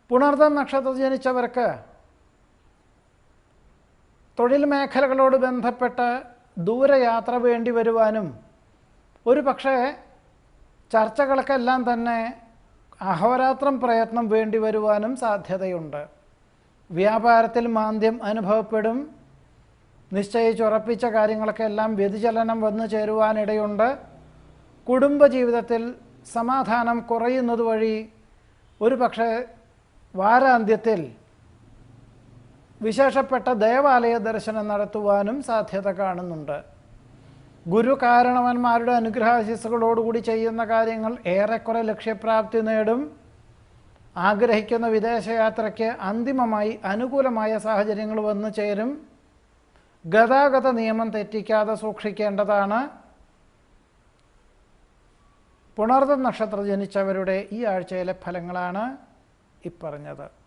പുണർതം നക്ഷത്രത്തിൽ ജനിച്ചവർക്ക് തൊഴിൽ മേഖലകളോട് ബന്ധപ്പെട്ട് ദൂരയാത്ര വേണ്ടി വരുവാനും ഒരു പക്ഷേ ചർച്ചകൾക്കെല്ലാം തന്നെ അഹോരാത്രം പ്രയത്നം വേണ്ടി വരുവാനും സാധ്യതയുണ്ട്. വ്യാപാരത്തിൽ മാന്ദ്യം അനുഭവപ്പെടും. നിശ്ചയിച്ചുറപ്പിച്ച കാര്യങ്ങൾക്കെല്ലാം വ്യതിചലനം വന്നു ചേരുവാനിടയുണ്ട്. കുടുംബജീവിതത്തിൽ സമാധാനം കുറയുന്നത് വഴി ഒരു പക്ഷേ വാരാന്ത്യത്തിൽ വിശേഷപ്പെട്ട ദേവാലയ ദർശനം നടത്തുവാനും സാധ്യത കാണുന്നുണ്ട്. ഗുരു കാരണവന്മാരുടെ അനുഗ്രഹാശിസ്സുകളോടുകൂടി ചെയ്യുന്ന കാര്യങ്ങൾ ഏറെക്കുറെ ലക്ഷ്യപ്രാപ്തി നേടും. ആഗ്രഹിക്കുന്ന വിദേശയാത്രയ്ക്ക് അന്തിമമായി അനുകൂലമായ സാഹചര്യങ്ങൾ വന്നു ചേരും. ഗതാഗത നിയമം തെറ്റിക്കാതെ സൂക്ഷിക്കേണ്ടതാണ്. പുണർതം നക്ഷത്രം ജനിച്ചവരുടെ ഈ ആഴ്ചയിലെ ഫലങ്ങളാണ് ഇപ്പറഞ്ഞത്.